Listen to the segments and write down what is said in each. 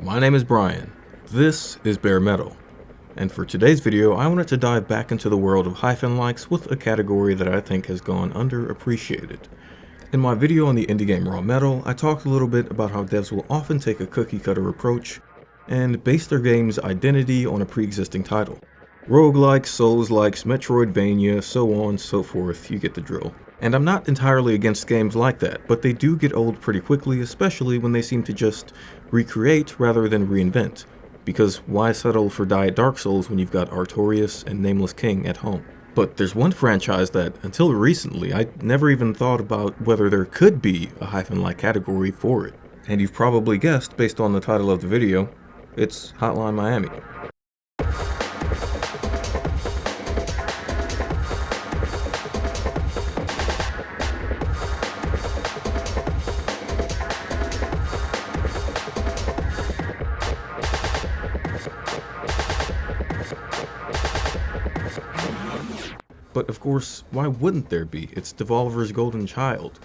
My name is Bryan, this is Bare Metal, and for today's video I wanted to dive back into the world of hyphen likes with a category that I think has gone underappreciated. In my video on the indie game Raw Metal, I talked a little bit about how devs will often take a cookie cutter approach and base their game's identity on a pre-existing title. Roguelikes, Souls-likes, Metroidvania, so on, so forth, you get the drill. And I'm not entirely against games like that, but they do get old pretty quickly, especially when they seem to just recreate rather than reinvent. Because why settle for Diet Dark Souls when you've got Artorias and Nameless King at home? But there's one franchise that, until recently, I never even thought about whether there could be a hyphen-like category for it. And you've probably guessed, based on the title of the video, it's Hotline Miami. But of course, why wouldn't there be? It's Devolver's golden child.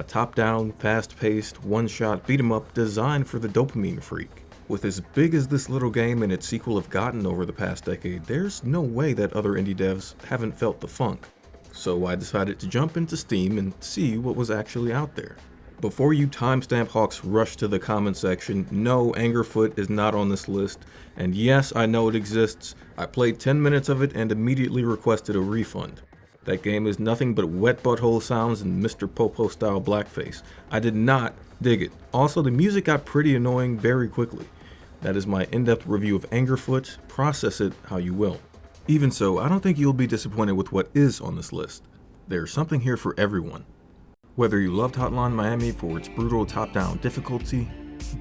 Top-down, fast-paced, one-shot beat-em-up designed for the dopamine freak. With as big as this little game and its sequel have gotten over the past decade, there's no way that other indie devs haven't felt the funk. So I decided to jump into Steam and see what was actually out there. Before you timestamp hawks rush to the comment section, no, Angerfoot is not on this list, and yes, I know it exists. I played 10 minutes of it and immediately requested a refund. That game is nothing but wet butthole sounds and Mr. Popo style blackface. I did not dig it. Also, the music got pretty annoying very quickly. That is my in-depth review of Angerfoot. Process it how you will. Even so, I don't think you'll be disappointed with what is on this list. There's something here for everyone. Whether you loved Hotline Miami for its brutal top-down difficulty,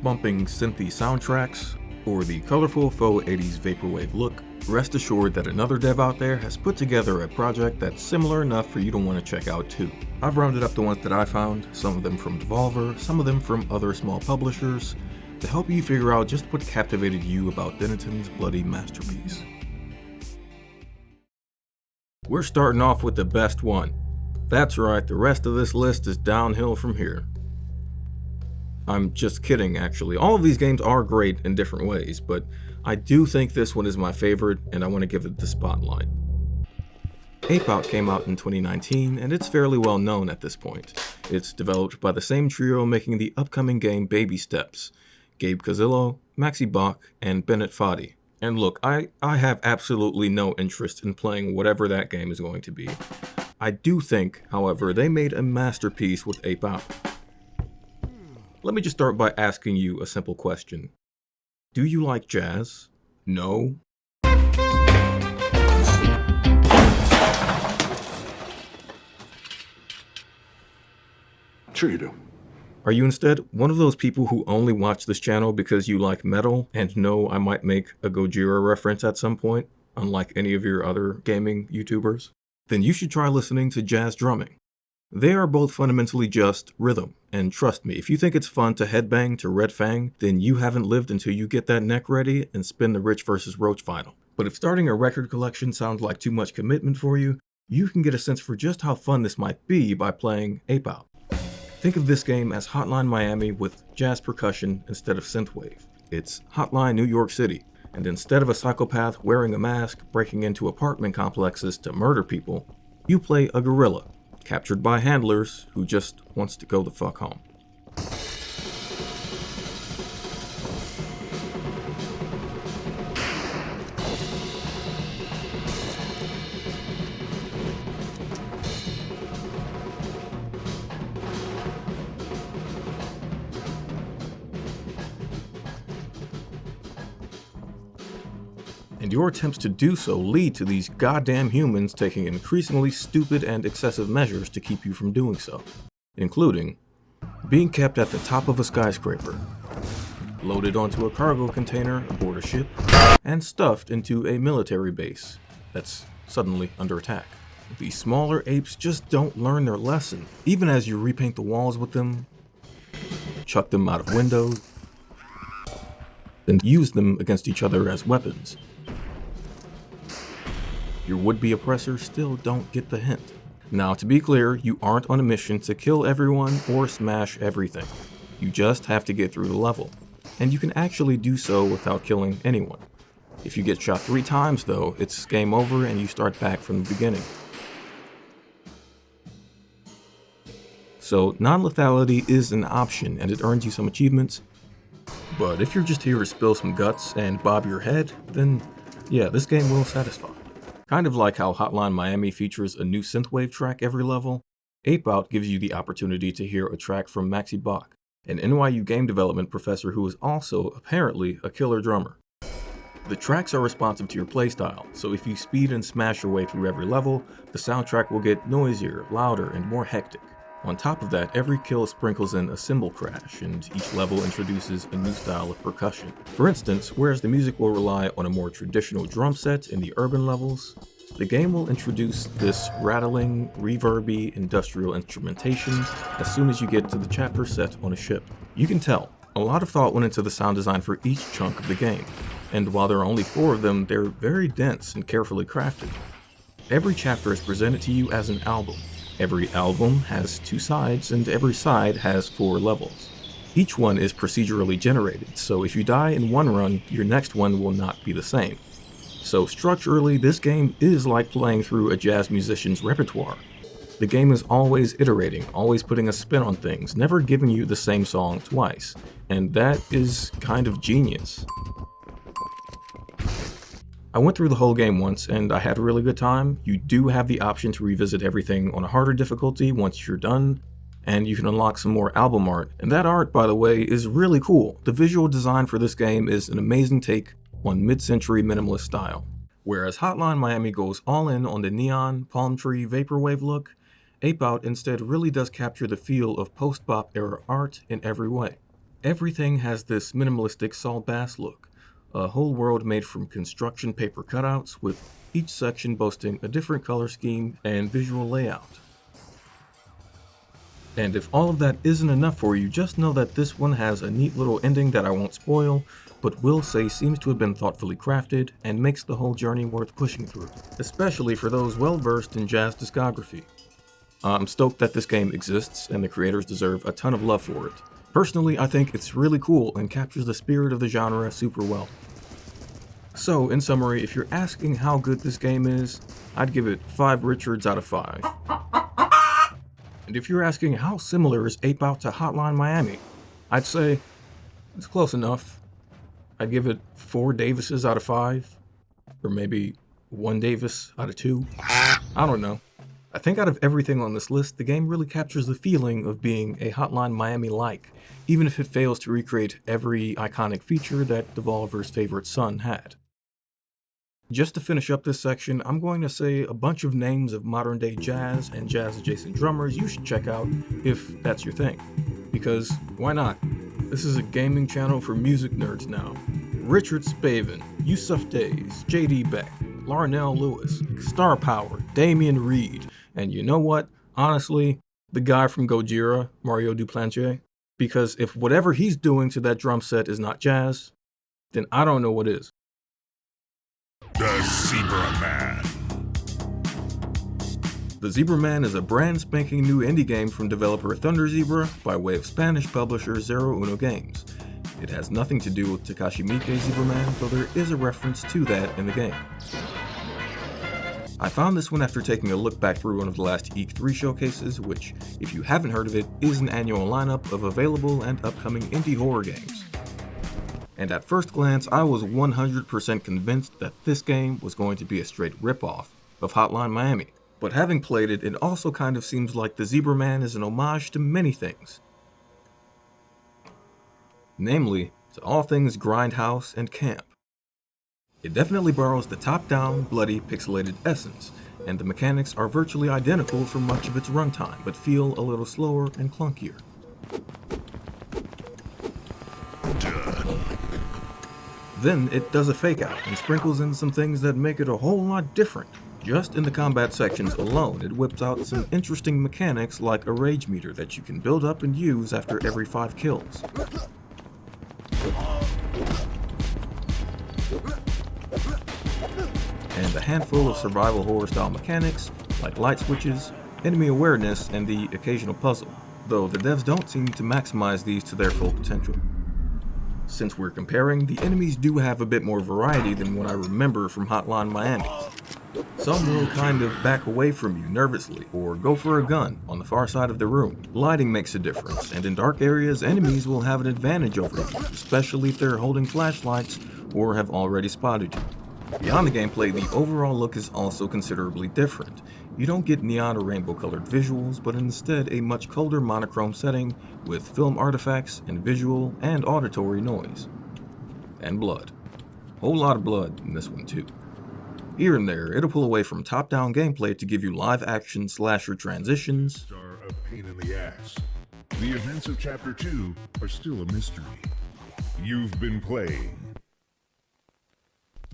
bumping synthy soundtracks, or the colorful faux 80s vaporwave look, rest assured that another dev out there has put together a project that's similar enough for you to want to check out too. I've rounded up the ones that I found, some of them from Devolver, some of them from other small publishers, to help you figure out just what captivated you about Dennaton's bloody masterpiece. We're starting off with the best one. That's right, the rest of this list is downhill from here. I'm just kidding, actually. All of these games are great in different ways, but I do think this one is my favorite, and I want to give it the spotlight. Ape Out came out in 2019, and it's fairly well known at this point. It's developed by the same trio making the upcoming game Baby Steps, Gabe Cazillo, Maxi Bach, and Bennett Foddy. And look, I have absolutely no interest in playing whatever that game is going to be. I do think, however, they made a masterpiece with Ape Out. Let me just start by asking you a simple question. Do you like jazz? No? Sure you do. Are you instead one of those people who only watch this channel because you like metal and know I might make a Gojira reference at some point, unlike any of your other gaming YouTubers? Then you should try listening to jazz drumming. They are both fundamentally just rhythm, and trust me, if you think it's fun to headbang to Red Fang, then you haven't lived until you get that neck ready and spin the Rich vs. Roach final. But if starting a record collection sounds like too much commitment for you, you can get a sense for just how fun this might be by playing Ape Out. Think of this game as Hotline Miami with jazz percussion instead of synthwave. It's Hotline New York City, and instead of a psychopath wearing a mask breaking into apartment complexes to murder people, you play a gorilla, captured by handlers who just wants to go the fuck home. And your attempts to do so lead to these goddamn humans taking increasingly stupid and excessive measures to keep you from doing so, including being kept at the top of a skyscraper, loaded onto a cargo container aboard a ship, and stuffed into a military base that's suddenly under attack. These smaller apes just don't learn their lesson, even as you repaint the walls with them, chuck them out of windows, and use them against each other as weapons. Your would-be oppressors still don't get the hint. Now, to be clear, you aren't on a mission to kill everyone or smash everything. You just have to get through the level. and you can actually do so without killing anyone. If you get shot 3 times though, it's game over and you start back from the beginning. So non-lethality is an option and it earns you some achievements, but if you're just here to spill some guts and bob your head, then yeah, this game will satisfy. Kind of like how Hotline Miami features a new synthwave track every level, Ape Out gives you the opportunity to hear a track from Maxi Bach, an NYU game development professor who is also apparently a killer drummer. The tracks are responsive to your playstyle, so if you speed and smash your way through every level, the soundtrack will get noisier, louder, and more hectic. On top of that, every kill sprinkles in a cymbal crash, and each level introduces a new style of percussion. For instance, whereas the music will rely on a more traditional drum set in the urban levels, the game will introduce this rattling, reverby industrial instrumentation as soon as you get to the chapter set on a ship. You can tell, a lot of thought went into the sound design for each chunk of the game, and while there are only 4 of them, they're very dense and carefully crafted. Every chapter is presented to you as an album. Every album has 2 sides, and every side has 4 levels. Each one is procedurally generated, so if you die in one run, your next one will not be the same. So structurally, this game is like playing through a jazz musician's repertoire. The game is always iterating, always putting a spin on things, never giving you the same song twice, and that is kind of genius. I went through the whole game once and I had a really good time. You do have the option to revisit everything on a harder difficulty once you're done, and you can unlock some more album art. And that art, by the way, is really cool. The visual design for this game is an amazing take on mid-century minimalist style. Whereas Hotline Miami goes all in on the neon, palm tree, vaporwave look, Ape Out instead really does capture the feel of post-bop era art in every way. Everything has this minimalistic Saul Bass look. A whole world made from construction paper cutouts, with each section boasting a different color scheme and visual layout. And if all of that isn't enough for you, just know that this one has a neat little ending that I won't spoil, but will say seems to have been thoughtfully crafted and makes the whole journey worth pushing through, especially for those well versed in jazz discography. I'm stoked that this game exists and the creators deserve a ton of love for it. Personally, I think it's really cool and captures the spirit of the genre super well. So, in summary, if you're asking how good this game is, I'd give it 5 Richards out of 5. And if you're asking how similar is Ape Out to Hotline Miami, I'd say it's close enough. I'd give it 4 Davises out of 5, or maybe 1 Davis out of 2. I don't know. I think out of everything on this list, the game really captures the feeling of being a Hotline Miami-like, even if it fails to recreate every iconic feature that Devolver's favorite son had. Just to finish up this section, I'm going to say a bunch of names of modern-day jazz and jazz-adjacent drummers you should check out if that's your thing. Because, why not? This is a gaming channel for music nerds now. Richard Spavin, Yusuf Days, J.D. Beck, Larnell Lewis, Star Power, Damian Reed, and you know what? Honestly, the guy from Gojira, Mario Duplantier. Because if whatever he's doing to that drum set is not jazz, then I don't know what is. The Zebra Man. The Zebra Man is a brand spanking new indie game from developer Thunder Zebra by way of Spanish publisher Zero Uno Games. It has nothing to do with Takashi Miike Zebra Man, though there is a reference to that in the game. I found this one after taking a look back through one of the last EEK3 showcases, which, if you haven't heard of it, is an annual lineup of available and upcoming indie horror games. And at first glance, I was 100% convinced that this game was going to be a straight ripoff of Hotline Miami. But having played it, it also kind of seems like the Zebra Man is an homage to many things. Namely, to all things grindhouse and camp. It definitely borrows the top-down, bloody, pixelated essence, and the mechanics are virtually identical for much of its runtime, but feel a little slower and clunkier. Then it does a fake out and sprinkles in some things that make it a whole lot different. Just in the combat sections alone, it whips out some interesting mechanics like a rage meter that you can build up and use after every 5 kills. And a handful of survival horror style mechanics like light switches, enemy awareness, and the occasional puzzle, though the devs don't seem to maximize these to their full potential. Since we're comparing, the enemies do have a bit more variety than what I remember from Hotline Miami. Some will kind of back away from you nervously, or go for a gun on the far side of the room. Lighting makes a difference, and in dark areas, enemies will have an advantage over you, especially if they're holding flashlights or have already spotted you. Beyond the gameplay, the overall look is also considerably different. You don't get neon or rainbow colored visuals, but instead a much colder monochrome setting with film artifacts and visual and auditory noise. And blood. Whole lot of blood in this one too. Here and there, it'll pull away from top-down gameplay to give you live-action slasher transitions. Are a pain in the ass. The events of Chapter 2 are still a mystery. You've been playing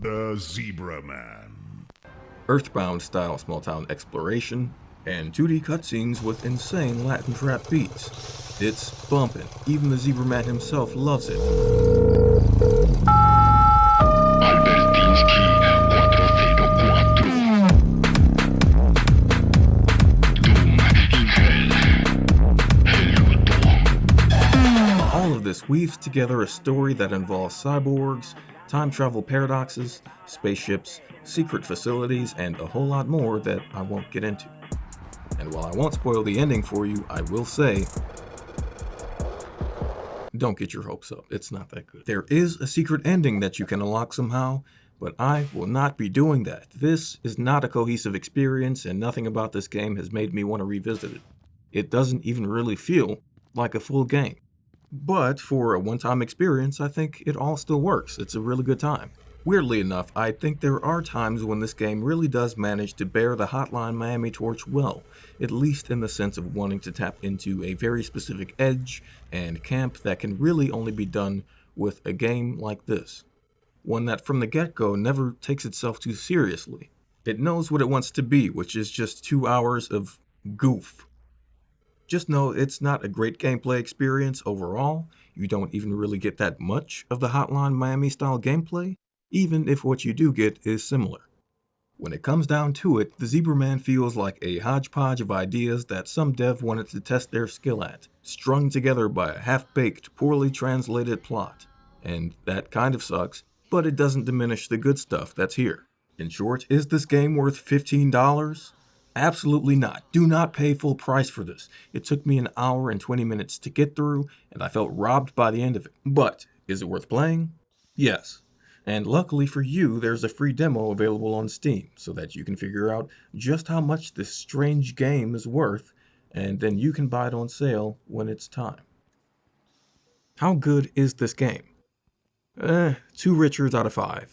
The Zebra Man. Earthbound-style small-town exploration, and 2D cutscenes with insane Latin trap beats. It's bumpin'. Even the Zebra Man himself loves it. All of this weaves together a story that involves cyborgs, time travel paradoxes, spaceships, secret facilities, and a whole lot more that I won't get into. And while I won't spoil the ending for you, I will say, don't get your hopes up, it's not that good. There is a secret ending that you can unlock somehow, but I will not be doing that. This is not a cohesive experience, and nothing about this game has made me want to revisit it. It doesn't even really feel like a full game. But for a one-time experience, I think it all still works. It's a really good time. Weirdly enough, I think there are times when this game really does manage to bear the Hotline Miami torch well, at least in the sense of wanting to tap into a very specific edge and camp that can really only be done with a game like this. One that from the get-go never takes itself too seriously. It knows what it wants to be, which is just 2 hours of goof. Just know it's not a great gameplay experience overall. You don't even really get that much of the Hotline Miami style gameplay, even if what you do get is similar. When it comes down to it, the Zebra Man feels like a hodgepodge of ideas that some dev wanted to test their skill at, strung together by a half-baked, poorly translated plot. And that kind of sucks, but it doesn't diminish the good stuff that's here. In short, is this game worth $15? Absolutely not. Do not pay full price for this. It took me an hour and 20 minutes to get through, and I felt robbed by the end of it. But, is it worth playing? Yes. And luckily for you, there's a free demo available on Steam, so that you can figure out just how much this strange game is worth, and then you can buy it on sale when it's time. How good is this game? 2 Richards out of 5.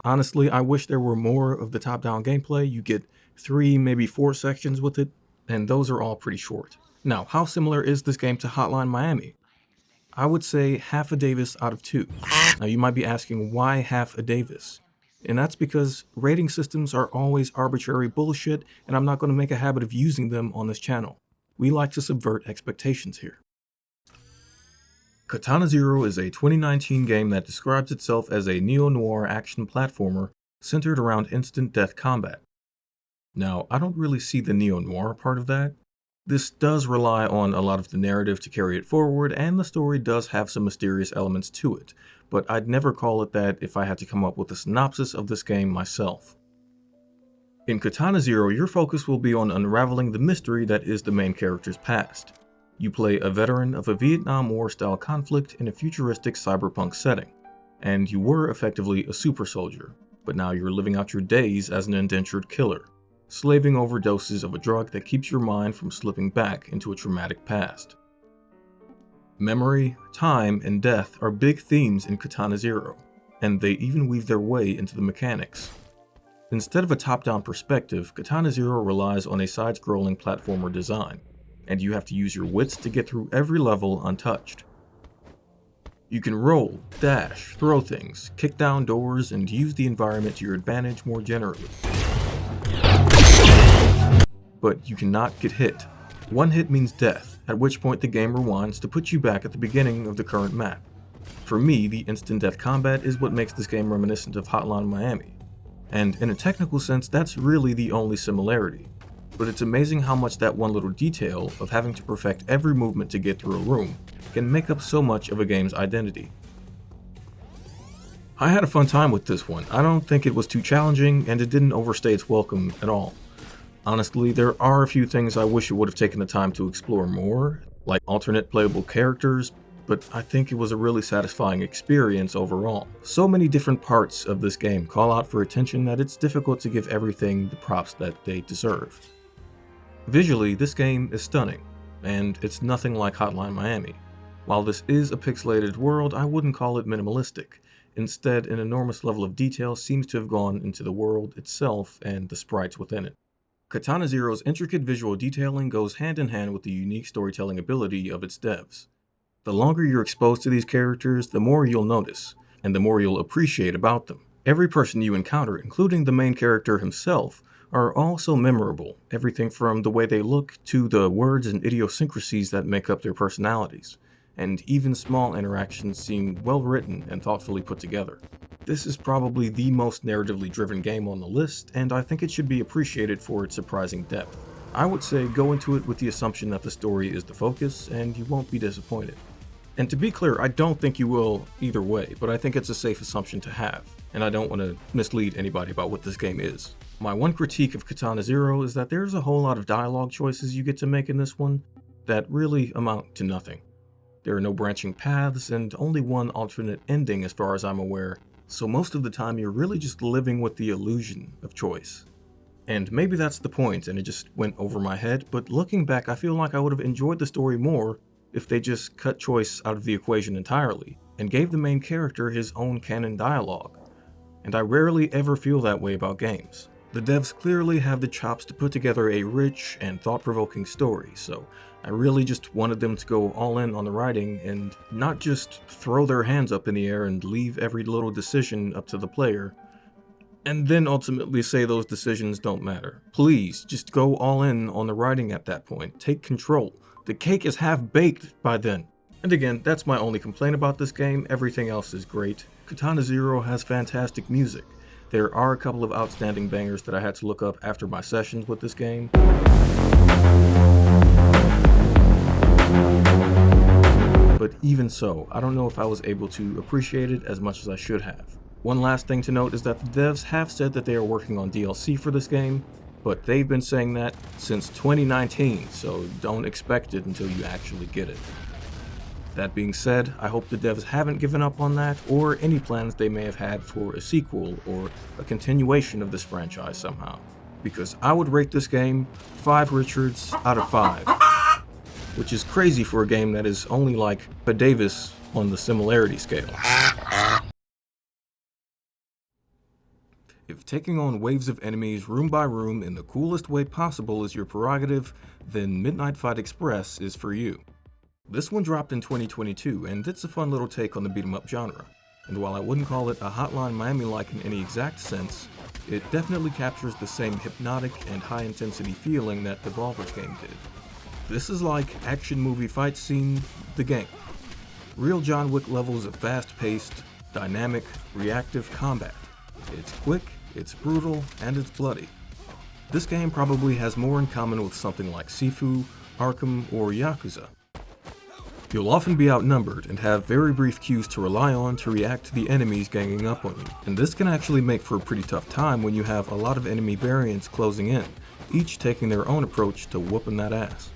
Honestly, I wish there were more of the top-down gameplay. You get 3, maybe 4 sections with it, and those are all pretty short. Now, how similar is this game to Hotline Miami? I would say half a Davis out of 2. Now, you might be asking, why half a Davis? And that's because rating systems are always arbitrary bullshit, and I'm not going to make a habit of using them on this channel. We like to subvert expectations here. Katana ZERO is a 2019 game that describes itself as a neo-noir action platformer centered around instant death combat. Now, I don't really see the neo-noir part of that. This does rely on a lot of the narrative to carry it forward, and the story does have some mysterious elements to it, but I'd never call it that if I had to come up with a synopsis of this game myself. In Katana ZERO, your focus will be on unraveling the mystery that is the main character's past. You play a veteran of a Vietnam War-style conflict in a futuristic cyberpunk setting, and you were effectively a super soldier, but now you're living out your days as an indentured killer, slaving over doses of a drug that keeps your mind from slipping back into a traumatic past. Memory, time, and death are big themes in Katana ZERO, and they even weave their way into the mechanics. Instead of a top-down perspective, Katana ZERO relies on a side-scrolling platformer design, and you have to use your wits to get through every level untouched. You can roll, dash, throw things, kick down doors, and use the environment to your advantage more generally. But you cannot get hit. One hit means death, at which point the game rewinds to put you back at the beginning of the current map. For me, the instant death combat is what makes this game reminiscent of Hotline Miami. And in a technical sense, that's really the only similarity. But it's amazing how much that one little detail of having to perfect every movement to get through a room can make up so much of a game's identity. I had a fun time with this one. I don't think it was too challenging, and it didn't overstay its welcome at all. Honestly, there are a few things I wish it would have taken the time to explore more, like alternate playable characters, but I think it was a really satisfying experience overall. So many different parts of this game call out for attention that it's difficult to give everything the props that they deserve. Visually, this game is stunning, and it's nothing like Hotline Miami. While this is a pixelated world, I wouldn't call it minimalistic. Instead, an enormous level of detail seems to have gone into the world itself and the sprites within it. Katana ZERO's intricate visual detailing goes hand in hand with the unique storytelling ability of its devs. The longer you're exposed to these characters, the more you'll notice, and the more you'll appreciate about them. Every person you encounter, including the main character himself, are all so memorable, everything from the way they look to the words and idiosyncrasies that make up their personalities, and even small interactions seem well written and thoughtfully put together. This is probably the most narratively driven game on the list, and I think it should be appreciated for its surprising depth. I would say go into it with the assumption that the story is the focus, and you won't be disappointed. And to be clear, I don't think you will either way, but I think it's a safe assumption to have, and I don't want to mislead anybody about what this game is. My one critique of Katana ZERO is that there's a whole lot of dialogue choices you get to make in this one that really amount to nothing. There are no branching paths and only one alternate ending as far as I'm aware, so most of the time you're really just living with the illusion of choice. And maybe that's the point and it just went over my head, but looking back I feel like I would have enjoyed the story more if they just cut choice out of the equation entirely and gave the main character his own canon dialogue. And I rarely ever feel that way about games. The devs clearly have the chops to put together a rich and thought-provoking story, so I really just wanted them to go all in on the writing and not just throw their hands up in the air and leave every little decision up to the player, and then ultimately say those decisions don't matter. Please, just go all in on the writing at that point. Take control. The cake is half baked by then. And again, that's my only complaint about this game. Everything else is great. Katana ZERO has fantastic music. There are a couple of outstanding bangers that I had to look up after my sessions with this game. But even so, I don't know if I was able to appreciate it as much as I should have. One last thing to note is that the devs have said that they are working on DLC for this game, but they've been saying that since 2019, so don't expect it until you actually get it. That being said, I hope the devs haven't given up on that, or any plans they may have had for a sequel or a continuation of this franchise somehow. Because I would rate this game 5 Richards out of 5. Which is crazy for a game that is only like a Davis on the similarity scale. If taking on waves of enemies room by room in the coolest way possible is your prerogative, then Midnight Fight Express is for you. This one dropped in 2022, and it's a fun little take on the beat-em-up genre. And while I wouldn't call it a Hotline Miami-like in any exact sense, it definitely captures the same hypnotic and high-intensity feeling that Devolver's game did. This is like action movie fight scene, the game. Real John Wick levels of fast-paced, dynamic, reactive combat. It's quick, it's brutal, and it's bloody. This game probably has more in common with something like Sifu, Arkham, or Yakuza. You'll often be outnumbered and have very brief cues to rely on to react to the enemies ganging up on you, and this can actually make for a pretty tough time when you have a lot of enemy variants closing in, each taking their own approach to whooping that ass.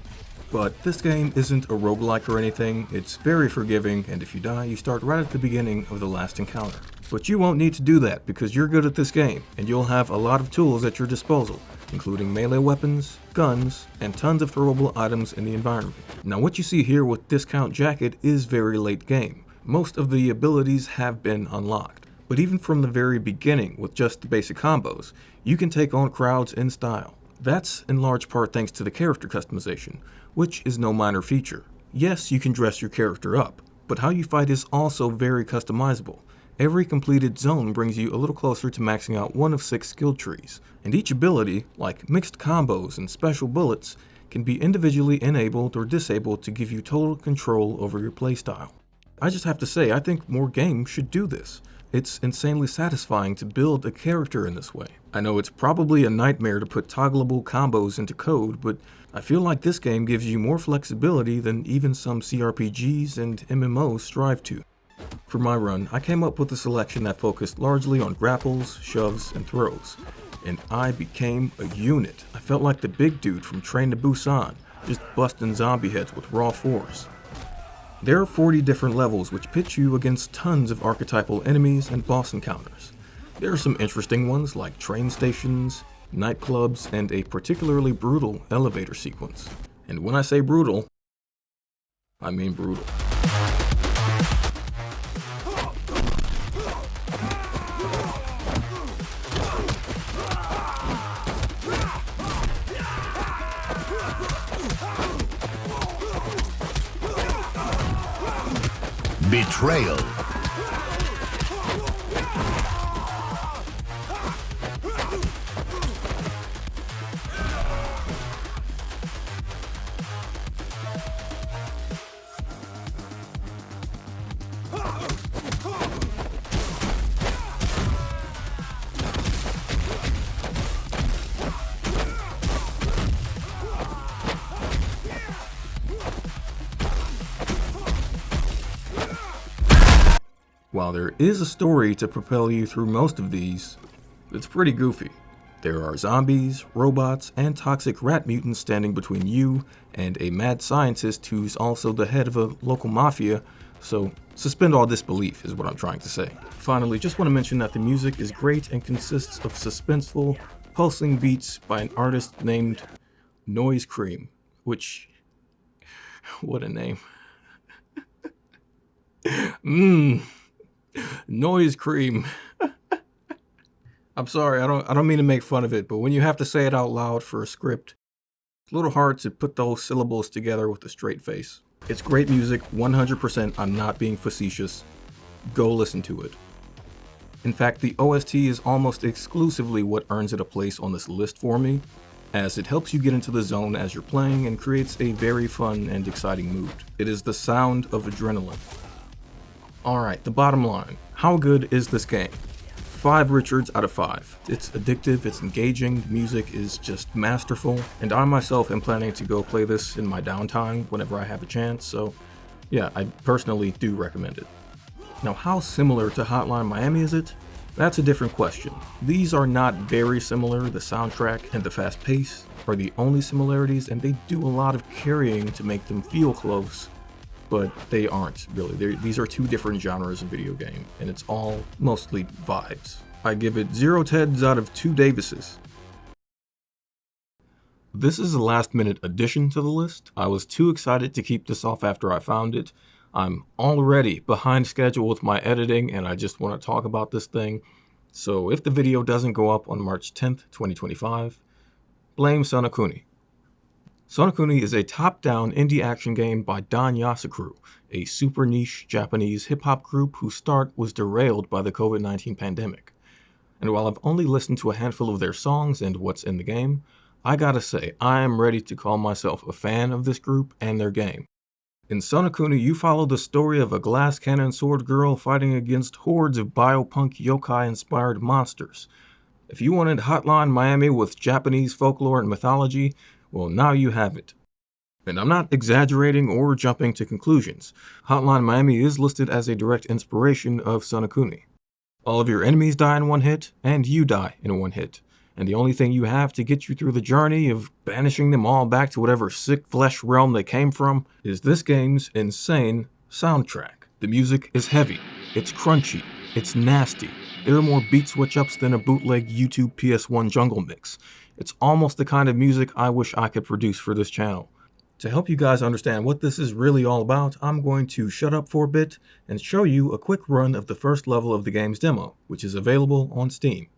But this game isn't a roguelike or anything, it's very forgiving, and if you die, you start right at the beginning of the last encounter. But you won't need to do that because you're good at this game, and you'll have a lot of tools at your disposal, including melee weapons, guns, and tons of throwable items in the environment. Now what you see here with Discount Jacket is very late game. Most of the abilities have been unlocked, but even from the very beginning with just the basic combos, you can take on crowds in style. That's in large part thanks to the character customization, which is no minor feature. Yes, you can dress your character up, but how you fight is also very customizable. Every completed zone brings you a little closer to maxing out one of 6 skill trees, and each ability, like mixed combos and special bullets, can be individually enabled or disabled to give you total control over your playstyle. I just have to say, I think more games should do this. It's insanely satisfying to build a character in this way. I know it's probably a nightmare to put toggleable combos into code, but I feel like this game gives you more flexibility than even some CRPGs and MMOs strive to. For my run, I came up with a selection that focused largely on grapples, shoves, and throws, and I became a unit. I felt like the big dude from Train to Busan, just busting zombie heads with raw force. There are 40 different levels which pit you against tons of archetypal enemies and boss encounters. There are some interesting ones like train stations, nightclubs, and a particularly brutal elevator sequence. And when I say brutal, I mean brutal. Betrayal. While there is a story to propel you through most of these, it's pretty goofy. There are zombies, robots, and toxic rat mutants standing between you and a mad scientist who's also the head of a local mafia, so suspend all disbelief is what I'm trying to say. Finally, just want to mention that the music is great and consists of suspenseful, pulsing beats by an artist named Noise Cream, which, what a name. Noise Cream. I'm sorry, I don't mean to make fun of it, but when you have to say it out loud for a script, it's a little hard to put those syllables together with a straight face. It's great music, 100%, I'm not being facetious. Go listen to it. In fact, the OST is almost exclusively what earns it a place on this list for me, as it helps you get into the zone as you're playing and creates a very fun and exciting mood. It is the sound of adrenaline. Alright, the bottom line. How good is this game? 5 Richards out of 5. It's addictive, it's engaging, the music is just masterful, and I myself am planning to go play this in my downtime whenever I have a chance, so yeah, I personally do recommend it. Now, how similar to Hotline Miami is it? That's a different question. These are not very similar. The soundtrack and the fast pace are the only similarities, and they do a lot of carrying to make them feel close. But they aren't really. These are 2 different genres of video game, and it's all mostly vibes. I give it 0 Teds out of 2 Davises. This is a last-minute addition to the list. I was too excited to keep this off after I found it. I'm already behind schedule with my editing, and I just want to talk about this thing. So if the video doesn't go up on March 10th, 2025, blame SONOKUNI. SONOKUNI is a top-down indie action game by Dan Yasukuru, a super niche Japanese hip-hop group whose start was derailed by the COVID-19 pandemic. And while I've only listened to a handful of their songs and what's in the game, I gotta say, I am ready to call myself a fan of this group and their game. In SONOKUNI, you follow the story of a glass cannon sword girl fighting against hordes of biopunk yokai-inspired monsters. If you wanted Hotline Miami with Japanese folklore and mythology, well, now you have it. And I'm not exaggerating or jumping to conclusions. Hotline Miami is listed as a direct inspiration of SONOKUNI. All of your enemies die in one hit, and you die in one hit. And the only thing you have to get you through the journey of banishing them all back to whatever sick flesh realm they came from is this game's insane soundtrack. The music is heavy, it's crunchy, it's nasty. There are more beat switch-ups than a bootleg YouTube PS1 jungle mix. It's almost the kind of music I wish I could produce for this channel. To help you guys understand what this is really all about, I'm going to shut up for a bit and show you a quick run of the first level of the game's demo, which is available on Steam.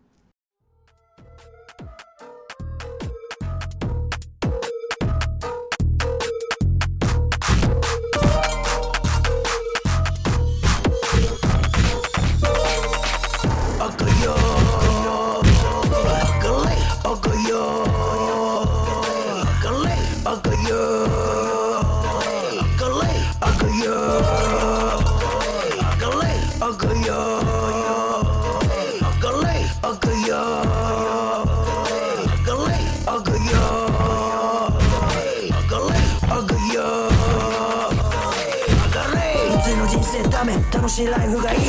楽しいライフがいい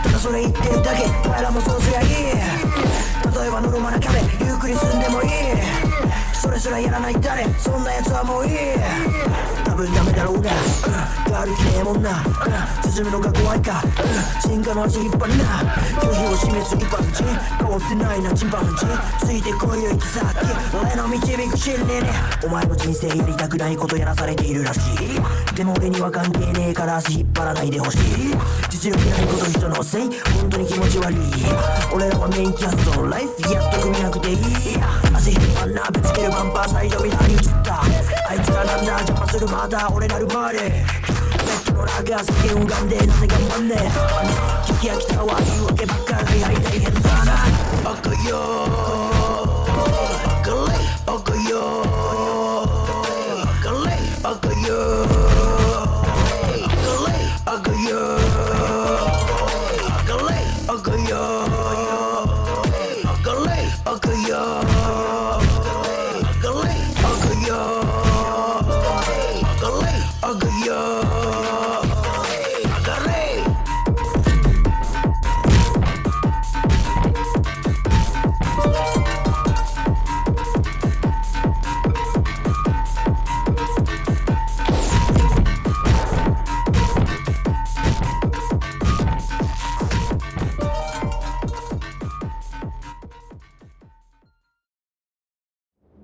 ただそれ言ってるだけお前らもそうすりゃいい例えばノルマな壁ゆっくり住んでもいいそれすらやらない誰そんなやつはもういい多分ダメだろうなガールきねえもんな進むのが怖いか進化の足引っ張りな拒否を示す一般人変わってないなチンパンジーついてこいよ行き先俺の導く真理にお前の人生やりたくないことやらされているらしいでも俺には関係ねえから足引っ張らないでほしい実力ないこと人のせい本当に気持ち悪い俺らはメインキャストのライフやっと組みなくていい足引っ張んなぶつけるバンパーサイドみたいに映ったあいつらなんだ邪魔するまだ俺なるまでベッドの中酒を拝んでなぜ頑張んねえ聞き飽きたわ言い訳ばっかりはい大変だな赤よ赤よ赤よ赤よ赤よ赤よ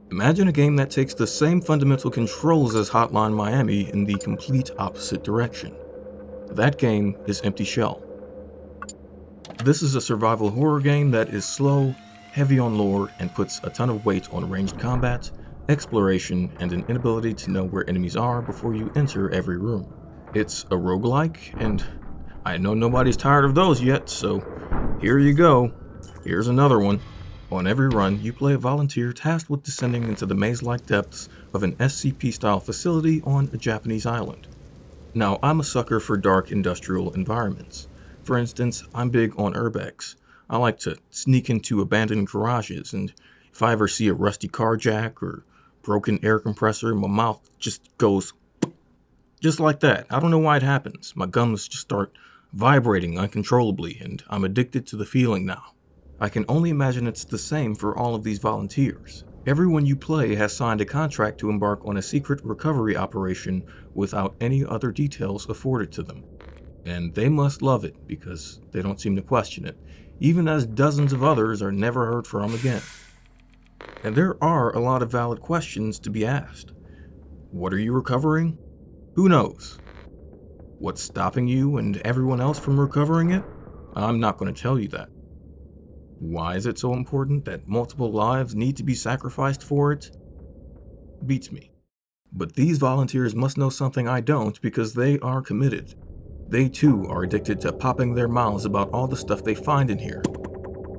Imagine a game that takes the same fundamental controls as Hotline Miami in the complete opposite direction. That game is Empty Shell. This is a survival horror game that is slow, heavy on lore, and puts a ton of weight on ranged combat, exploration, and an inability to know where enemies are before you enter every room. It's a roguelike, and I know nobody's tired of those yet, so here you go. Here's another one. On every run, you play a volunteer tasked with descending into the maze-like depths of an SCP-style facility on a Japanese island. Now, I'm a sucker for dark industrial environments. For instance, I'm big on urbex. I like to sneak into abandoned garages, and if I ever see a rusty car jack or broken air compressor, my mouth just goes just like that. I don't know why it happens. My gums just start vibrating uncontrollably, and I'm addicted to the feeling now. I can only imagine it's the same for all of these volunteers. Everyone you play has signed a contract to embark on a secret recovery operation without any other details afforded to them. And they must love it because they don't seem to question it, even as dozens of others are never heard from again. And there are a lot of valid questions to be asked. What are you recovering? Who knows? What's stopping you and everyone else from recovering it? I'm not going to tell you that. Why is it so important that multiple lives need to be sacrificed for it? Beats me. But these volunteers must know something I don't because they are committed. They too are addicted to popping their mouths about all the stuff they find in here,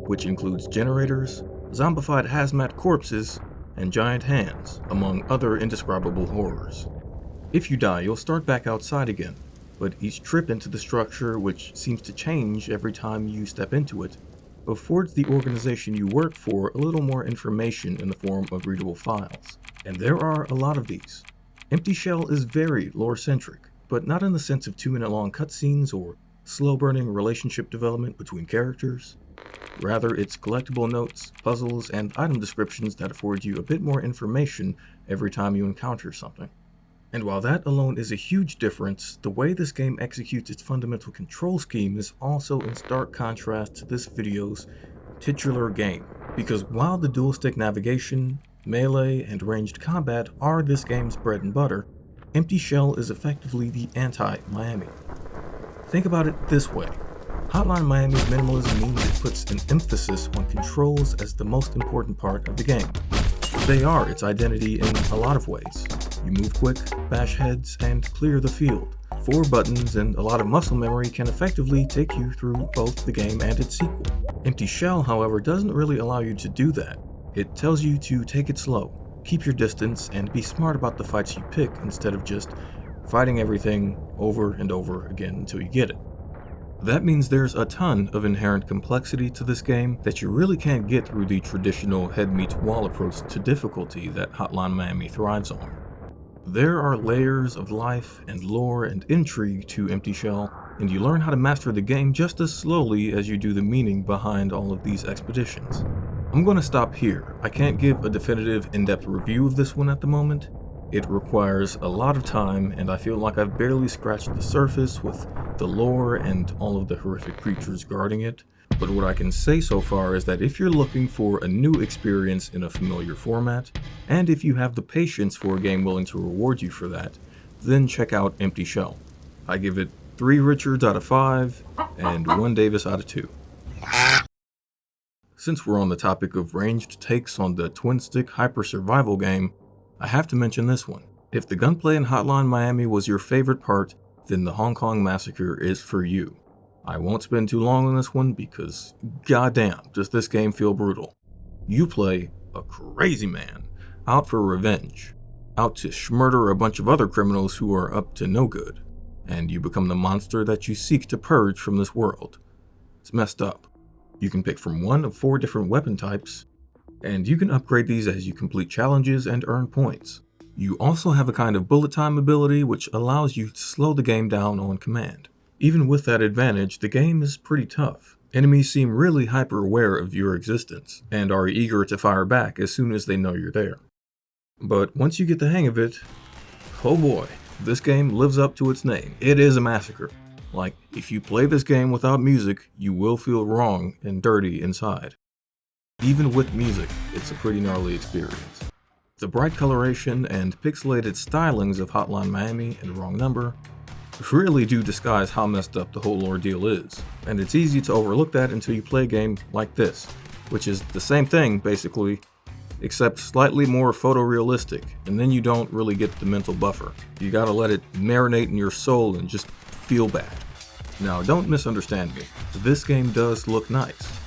which includes generators, zombified hazmat corpses, and giant hands, among other indescribable horrors. If you die, you'll start back outside again, but each trip into the structure, which seems to change every time you step into it, affords the organization you work for a little more information in the form of readable files. And there are a lot of these. Empty Shell is very lore-centric, but not in the sense of 2-minute-long cutscenes or slow-burning relationship development between characters. Rather, it's collectible notes, puzzles, and item descriptions that afford you a bit more information every time you encounter something. And while that alone is a huge difference, the way this game executes its fundamental control scheme is also in stark contrast to this video's titular game. Because while the dual-stick navigation, melee, and ranged combat are this game's bread and butter, Empty Shell is effectively the anti-Miami. Think about it this way. Hotline Miami's minimalism means it puts an emphasis on controls as the most important part of the game. They are its identity in a lot of ways. You move quick, bash heads, and clear the field. 4 buttons and a lot of muscle memory can effectively take you through both the game and its sequel. Empty Shell, however, doesn't really allow you to do that. It tells you to take it slow, keep your distance, and be smart about the fights you pick instead of just fighting everything over and over again until you get it. That means there's a ton of inherent complexity to this game that you really can't get through the traditional head-meets-wall approach to difficulty that Hotline Miami thrives on. There are layers of life and lore and intrigue to Empty Shell and you learn how to master the game just as slowly as you do the meaning behind all of these expeditions. I'm going to stop here. I can't give a definitive in-depth review of this one at the moment. It requires a lot of time, and I feel like I've barely scratched the surface with the lore and all of the horrific creatures guarding it. But what I can say so far is that if you're looking for a new experience in a familiar format, and if you have the patience for a game willing to reward you for that, then check out Empty Shell. I give it 3 Richards out of 5, and 1 Davis out of 2. Since we're on the topic of ranged takes on the twin-stick hyper-survival game, I have to mention this one. If the gunplay in Hotline Miami was your favorite part, then the Hong Kong Massacre is for you. I won't spend too long on this one because, goddamn, does this game feel brutal. You play a crazy man, out for revenge, out to murder a bunch of other criminals who are up to no good, and you become the monster that you seek to purge from this world. It's messed up. You can pick from 1 of 4 different weapon types, and you can upgrade these as you complete challenges and earn points. You also have a kind of bullet time ability which allows you to slow the game down on command. Even with that advantage, the game is pretty tough. Enemies seem really hyper aware of your existence, and are eager to fire back as soon as they know you're there. But once you get the hang of it, oh boy, this game lives up to its name. It is a massacre. Like, if you play this game without music, you will feel wrong and dirty inside. Even with music, it's a pretty gnarly experience. The bright coloration and pixelated stylings of Hotline Miami and Wrong Number really do disguise how messed up the whole ordeal is, and it's easy to overlook that until you play a game like this, which is the same thing basically, except slightly more photorealistic, and then you don't really get the mental buffer. You gotta let it marinate in your soul and just feel bad. Now, don't misunderstand me, this game does look nice.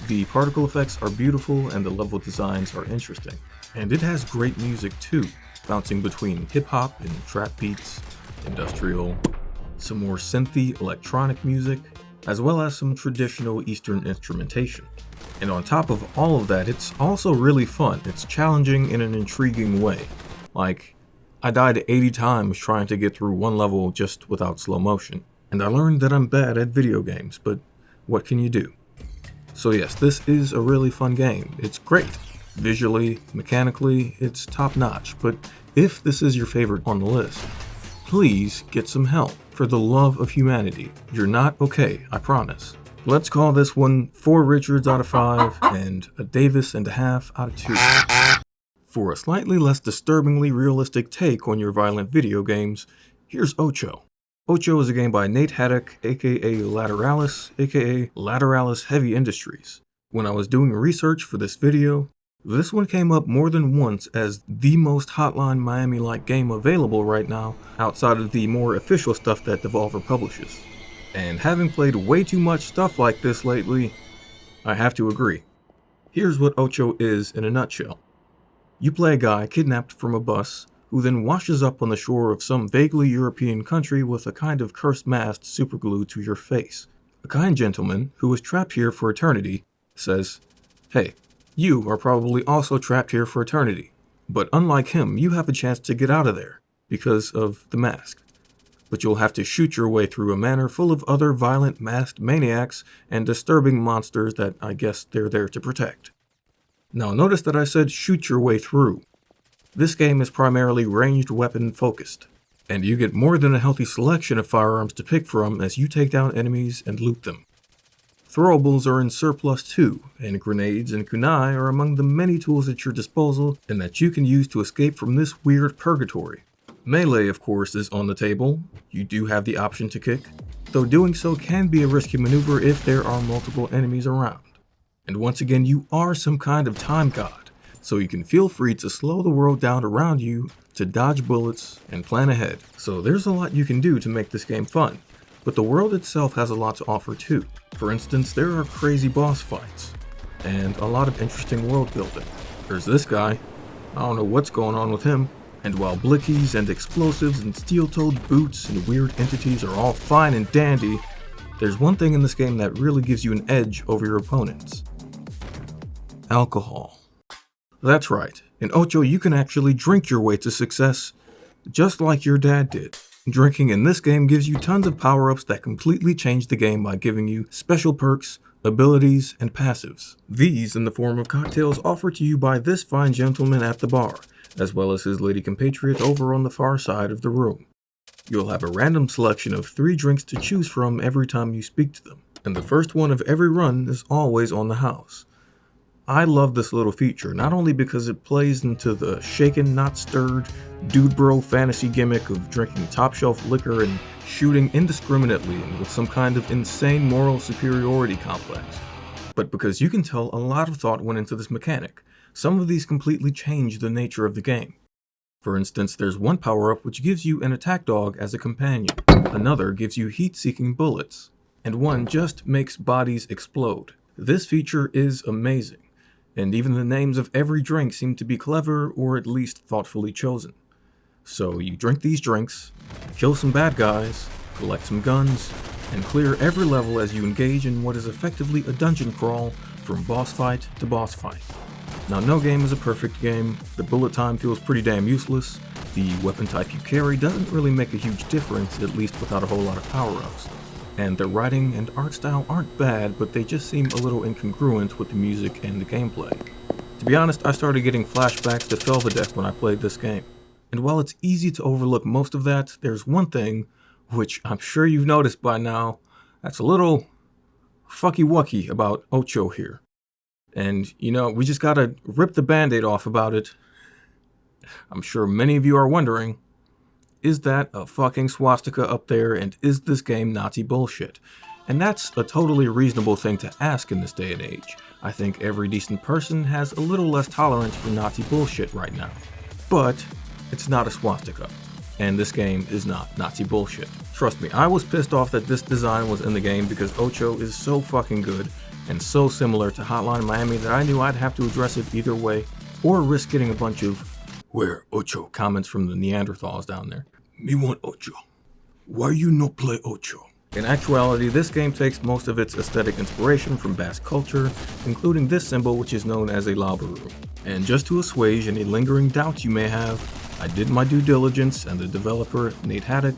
The particle effects are beautiful and the level designs are interesting, and it has great music too, bouncing between hip-hop and trap beats, industrial, some more synthy electronic music, as well as some traditional Eastern instrumentation. And on top of all of that, it's also really fun. It's challenging in an intriguing way. Like, I died 80 times trying to get through one level just without slow motion, and I learned that I'm bad at video games, but what can you do? So yes, this is a really fun game. It's great. Visually, mechanically, it's top-notch, but if this is your favorite on the list, please get some help. For the love of humanity, you're not okay, I promise. Let's call this one 4 Richards out of 5 and a Davis and a half out of 2. For a slightly less disturbingly realistic take on your violent video games, here's OTXO. OTXO is a game by Nate Haddock, aka Lateralis, aka Lateralis Heavy Industries. When I was doing research for this video, this one came up more than once as the most Hotline Miami-like game available right now, outside of the more official stuff that Devolver publishes. And having played way too much stuff like this lately, I have to agree. Here's what OTXO is in a nutshell. You play a guy kidnapped from a bus, who then washes up on the shore of some vaguely European country with a kind of cursed mask superglued to your face. A kind gentleman, who was trapped here for eternity, says, "Hey, you are probably also trapped here for eternity, but unlike him, you have a chance to get out of there, because of the mask. But you'll have to shoot your way through a manor full of other violent masked maniacs and disturbing monsters that I guess they're there to protect." Now notice that I said shoot your way through. This game is primarily ranged weapon focused, and you get more than a healthy selection of firearms to pick from as you take down enemies and loot them. Throwables are in surplus too, and grenades and kunai are among the many tools at your disposal and that you can use to escape from this weird purgatory. Melee, of course, is on the table. You do have the option to kick, though doing so can be a risky maneuver if there are multiple enemies around. And once again, you are some kind of time god, so you can feel free to slow the world down around you to dodge bullets and plan ahead. So there's a lot you can do to make this game fun, but the world itself has a lot to offer too. For instance, there are crazy boss fights, and a lot of interesting world building. There's this guy, I don't know what's going on with him, and while blickies and explosives and steel-toed boots and weird entities are all fine and dandy, there's one thing in this game that really gives you an edge over your opponents. Alcohol. That's right, in OTXO you can actually drink your way to success, just like your dad did. Drinking in this game gives you tons of power-ups that completely change the game by giving you special perks, abilities, and passives. These in the form of cocktails offered to you by this fine gentleman at the bar, as well as his lady compatriot over on the far side of the room. You'll have a random selection of 3 drinks to choose from every time you speak to them, and the first one of every run is always on the house. I love this little feature, not only because it plays into the shaken, not stirred, dude bro fantasy gimmick of drinking top shelf liquor and shooting indiscriminately and with some kind of insane moral superiority complex, but because you can tell a lot of thought went into this mechanic. Some of these completely change the nature of the game. For instance, there's one power-up which gives you an attack dog as a companion, another gives you heat-seeking bullets, and one just makes bodies explode. This feature is amazing, and even the names of every drink seem to be clever or at least thoughtfully chosen. So you drink these drinks, kill some bad guys, collect some guns, and clear every level as you engage in what is effectively a dungeon crawl from boss fight to boss fight. Now, no game is a perfect game, the bullet time feels pretty damn useless, the weapon type you carry doesn't really make a huge difference, at least without a whole lot of power-ups, and the writing and art style aren't bad, but they just seem a little incongruent with the music and the gameplay. To be honest, I started getting flashbacks to Felvedek when I played this game, and while it's easy to overlook most of that, there's one thing, which I'm sure you've noticed by now, that's a little fucky-wucky about OTXO here. And, you know, we just gotta rip the band-aid off about it. I'm sure many of you are wondering, is that a fucking swastika up there, and is this game Nazi bullshit? And that's a totally reasonable thing to ask in this day and age. I think every decent person has a little less tolerance for Nazi bullshit right now. But it's not a swastika, and this game is not Nazi bullshit. Trust me, I was pissed off that this design was in the game because OTXO is so fucking good, and so similar to Hotline Miami that I knew I'd have to address it either way, or risk getting a bunch of "Where OTXO" comments from the Neanderthals down there. Me want OTXO. Why you no play OTXO? In actuality, this game takes most of its aesthetic inspiration from Basque culture, including this symbol which is known as a labaru. And just to assuage any lingering doubts you may have, I did my due diligence, and the developer, Nate Haddock,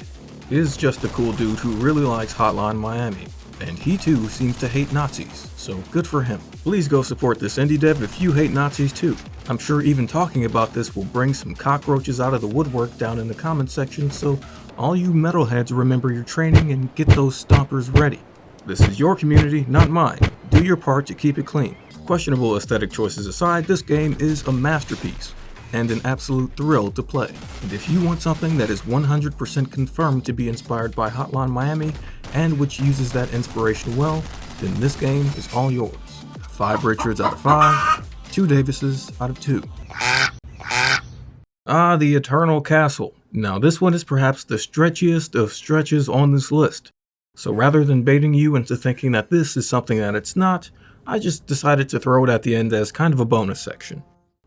is just a cool dude who really likes Hotline Miami. And he too seems to hate Nazis, so good for him. Please go support this indie dev if you hate Nazis too. I'm sure even talking about this will bring some cockroaches out of the woodwork down in the comments section, so all you metalheads remember your training and get those stompers ready. This is your community, not mine. Do your part to keep it clean. Questionable aesthetic choices aside, this game is a masterpiece and an absolute thrill to play. And if you want something that is 100% confirmed to be inspired by Hotline Miami, and which uses that inspiration well, then this game is all yours. 5 Richards out of 5, 2 Davises out of 2. Ah, the Eternal Castle. Now this one is perhaps the stretchiest of stretches on this list. So rather than baiting you into thinking that this is something that it's not, I just decided to throw it at the end as kind of a bonus section.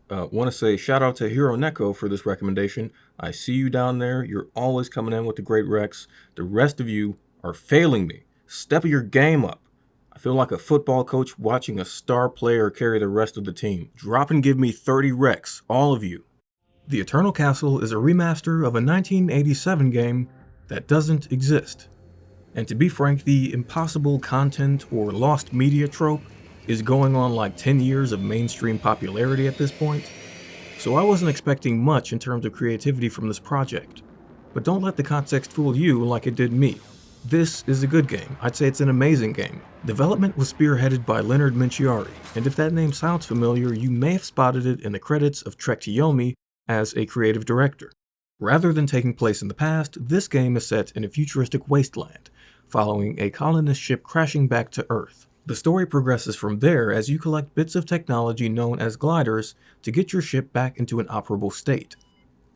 Want to say shout out to Hiro Neko for this recommendation. I see you down there, you're always coming in with the great recs. The rest of you are failing me. Step your game up. I feel like a football coach watching a star player carry the rest of the team. Drop and give me 30 recs, all of you. The Eternal Castle is a remaster of a 1987 game that doesn't exist. And to be frank, the impossible content or lost media trope is going on like 10 years of mainstream popularity at this point, so I wasn't expecting much in terms of creativity from this project. But don't let the context fool you like it did me. This is a good game. I'd say it's an amazing game. Development was spearheaded by Leonard Minciari, and if that name sounds familiar, you may have spotted it in the credits of Trek to Yomi as a creative director. Rather than taking place in the past, this game is set in a futuristic wasteland, following a colonist ship crashing back to Earth. The story progresses from there as you collect bits of technology known as gliders to get your ship back into an operable state.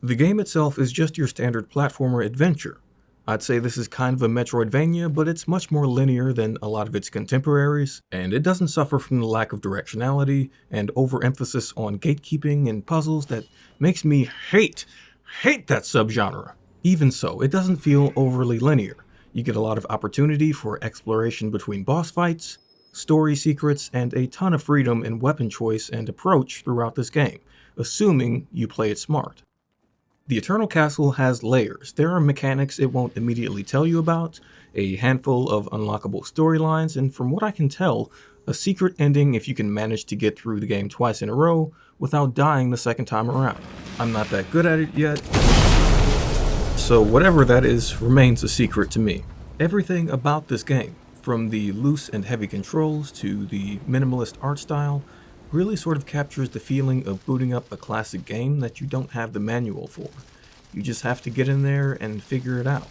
The game itself is just your standard platformer adventure. I'd say this is kind of a Metroidvania, but it's much more linear than a lot of its contemporaries, and it doesn't suffer from the lack of directionality and overemphasis on gatekeeping and puzzles that makes me hate that subgenre. Even so, it doesn't feel overly linear. You get a lot of opportunity for exploration between boss fights, story secrets, and a ton of freedom in weapon choice and approach throughout this game, assuming you play it smart. The Eternal Castle has layers. There are mechanics it won't immediately tell you about, a handful of unlockable storylines, and from what I can tell, a secret ending if you can manage to get through the game twice in a row without dying the second time around. I'm not that good at it yet, so whatever that is remains a secret to me. Everything about this game, from the loose and heavy controls to the minimalist art style, really sort of captures the feeling of booting up a classic game that you don't have the manual for. You just have to get in there and figure it out.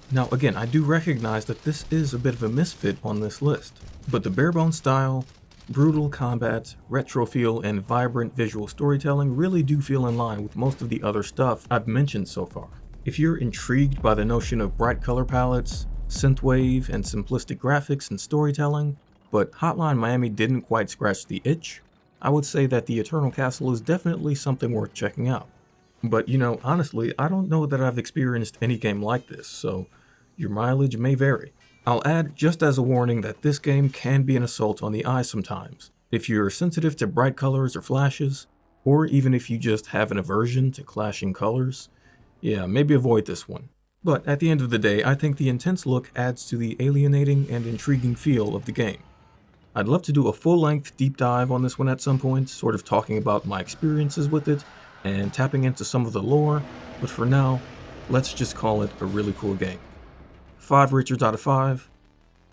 Now again, I do recognize that this is a bit of a misfit on this list, but the bare-bones style, brutal combat, retro feel, and vibrant visual storytelling really do feel in line with most of the other stuff I've mentioned so far. If you're intrigued by the notion of bright color palettes, synthwave, and simplistic graphics and storytelling, but Hotline Miami didn't quite scratch the itch, I would say that the Eternal Castle is definitely something worth checking out. But you know, honestly, I don't know that I've experienced any game like this, so your mileage may vary. I'll add just as a warning that this game can be an assault on the eye sometimes. If you're sensitive to bright colors or flashes, or even if you just have an aversion to clashing colors, yeah, maybe avoid this one. But at the end of the day, I think the intense look adds to the alienating and intriguing feel of the game. I'd love to do a full-length deep dive on this one at some point, sort of talking about my experiences with it and tapping into some of the lore, but for now, let's just call it a really cool game. 5 Richards out of 5,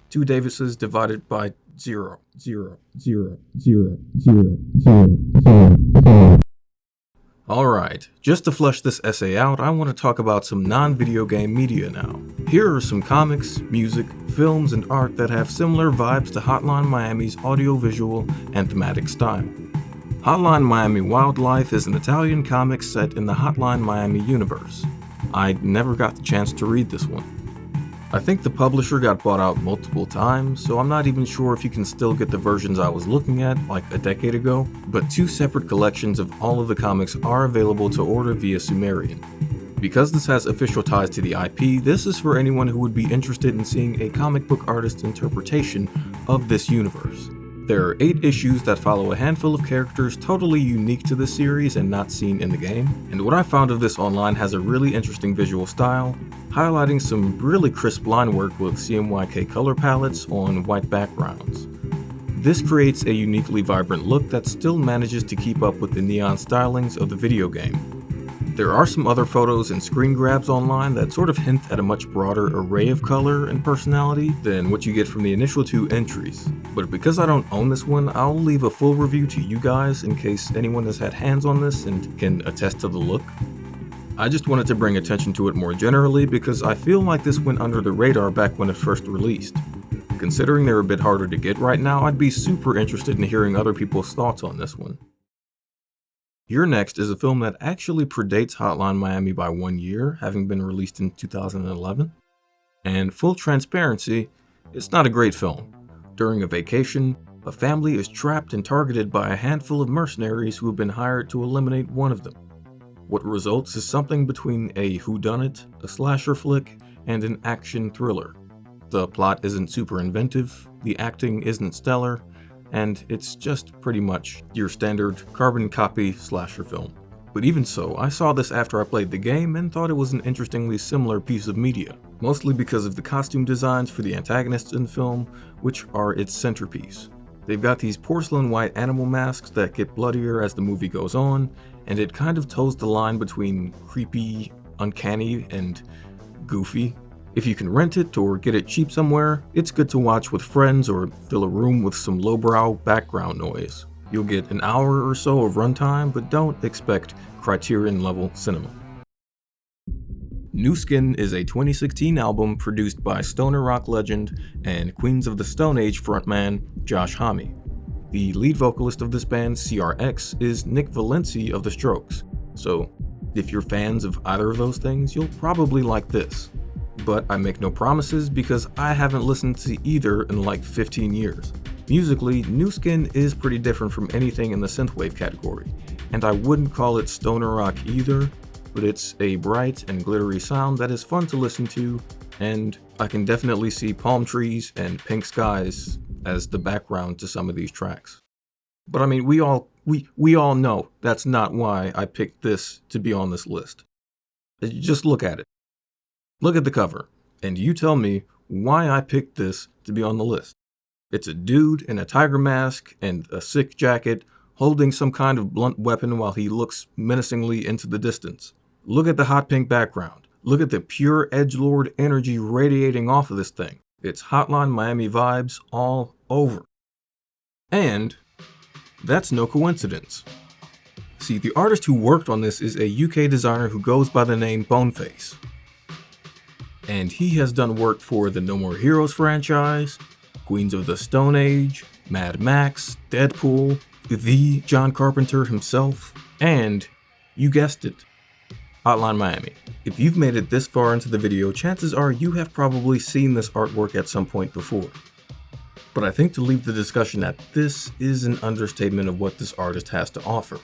2 Davises divided by 0, 0, 0, 0, 0, 0, 0. Alright, just to flesh this essay out, I want to talk about some non-video game media now. Here are some comics, music, films, and art that have similar vibes to Hotline Miami's audio-visual and thematic style. Hotline Miami Wildlife is an Italian comic set in the Hotline Miami universe. I never got the chance to read this one. I think the publisher got bought out multiple times, so I'm not even sure if you can still get the versions I was looking at like a decade ago, but 2 separate collections of all of the comics are available to order via Sumerian. Because this has official ties to the IP, this is for anyone who would be interested in seeing a comic book artist's interpretation of this universe. There are 8 issues that follow a handful of characters totally unique to the series and not seen in the game, and what I found of this online has a really interesting visual style, highlighting some really crisp line work with CMYK color palettes on white backgrounds. This creates a uniquely vibrant look that still manages to keep up with the neon stylings of the video game. There are some other photos and screen grabs online that sort of hint at a much broader array of color and personality than what you get from the initial 2 entries. But because I don't own this one, I'll leave a full review to you guys in case anyone has had hands on this and can attest to the look. I just wanted to bring attention to it more generally because I feel like this went under the radar back when it first released. Considering they're a bit harder to get right now, I'd be super interested in hearing other people's thoughts on this one. Here next is a film that actually predates Hotline Miami by 1 year, having been released in 2011. And full transparency, it's not a great film. During a vacation, a family is trapped and targeted by a handful of mercenaries who have been hired to eliminate one of them. What results is something between a whodunit, a slasher flick, and an action thriller. The plot isn't super inventive, the acting isn't stellar, and it's just pretty much your standard carbon copy slasher film. But even so, I saw this after I played the game and thought it was an interestingly similar piece of media, mostly because of the costume designs for the antagonists in the film, which are its centerpiece. They've got these porcelain white animal masks that get bloodier as the movie goes on, and it kind of toes the line between creepy, uncanny, and goofy. If you can rent it or get it cheap somewhere, it's good to watch with friends or fill a room with some lowbrow background noise. You'll get an hour or so of runtime, but don't expect Criterion level cinema. New Skin is a 2016 album produced by stoner rock legend and Queens of the Stone Age frontman Josh Homme. The lead vocalist of this band, CRX, is Nick Valenci of The Strokes, so if you're fans of either of those things, you'll probably like this. But I make no promises because I haven't listened to either in like 15 years. Musically, New Skin is pretty different from anything in the synthwave category, and I wouldn't call it stoner rock either, but it's a bright and glittery sound that is fun to listen to, and I can definitely see palm trees and pink skies as the background to some of these tracks. But I mean, we all know that's not why I picked this to be on this list. Just look at it. Look at the cover, and you tell me why I picked this to be on the list. It's a dude in a tiger mask and a sick jacket holding some kind of blunt weapon while he looks menacingly into the distance. Look at the hot pink background. Look at the pure edgelord energy radiating off of this thing. It's Hotline Miami vibes all over. And that's no coincidence. See, the artist who worked on this is a UK designer who goes by the name Boneface. And he has done work for the No More Heroes franchise, Queens of the Stone Age, Mad Max, Deadpool, the John Carpenter himself, and, you guessed it, Hotline Miami. If you've made it this far into the video, chances are you have probably seen this artwork at some point before. But I think to leave the discussion at this is an understatement of what this artist has to offer.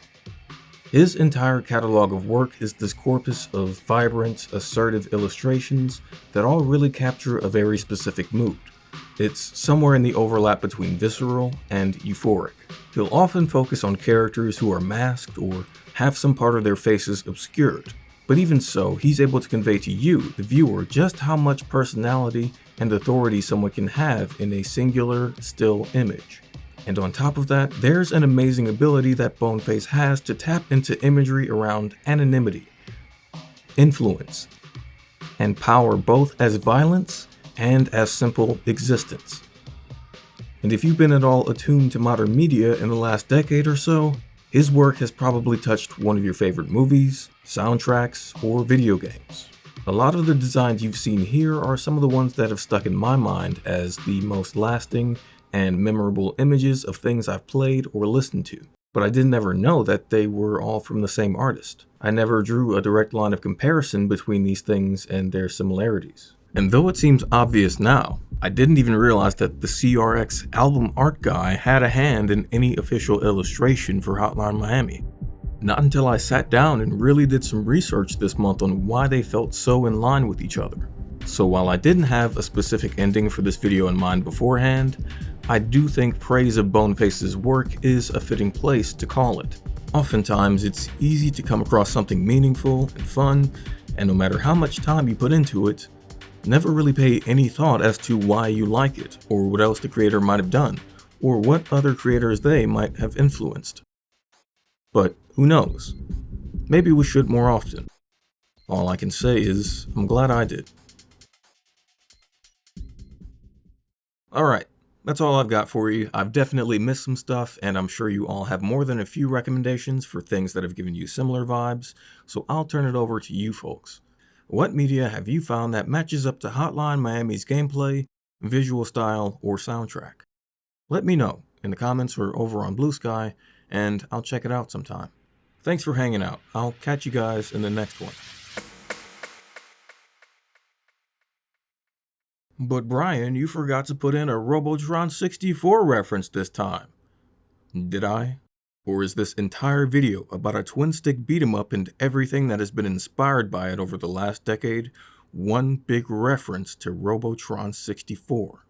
His entire catalog of work is this corpus of vibrant, assertive illustrations that all really capture a very specific mood. It's somewhere in the overlap between visceral and euphoric. He'll often focus on characters who are masked or have some part of their faces obscured. But even so, he's able to convey to you, the viewer, just how much personality and authority someone can have in a singular, still image. And on top of that, there's an amazing ability that Boneface has to tap into imagery around anonymity, influence, and power both as violence and as simple existence. And if you've been at all attuned to modern media in the last decade or so, his work has probably touched one of your favorite movies, soundtracks, or video games. A lot of the designs you've seen here are some of the ones that have stuck in my mind as the most lasting and memorable images of things I've played or listened to. But I didn't ever know that they were all from the same artist. I never drew a direct line of comparison between these things and their similarities. And though it seems obvious now, I didn't even realize that the CRX album art guy had a hand in any official illustration for Hotline Miami. Not until I sat down and really did some research this month on why they felt so in line with each other. So while I didn't have a specific ending for this video in mind beforehand, I do think praise of Boneface's work is a fitting place to call it. Oftentimes, it's easy to come across something meaningful and fun, and no matter how much time you put into it, never really pay any thought as to why you like it, or what else the creator might have done, or what other creators they might have influenced. But who knows? Maybe we should more often. All I can say is, I'm glad I did. Alright, that's all I've got for you. I've definitely missed some stuff, and I'm sure you all have more than a few recommendations for things that have given you similar vibes, so I'll turn it over to you folks. What media have you found that matches up to Hotline Miami's gameplay, visual style, or soundtrack? Let me know in the comments or over on Bluesky, and I'll check it out sometime. Thanks for hanging out. I'll catch you guys in the next one. But Bryan, you forgot to put in a Robotron 64 reference this time. Did I? Or is this entire video about a twin-stick beat-em-up and everything that has been inspired by it over the last decade one big reference to Robotron 64?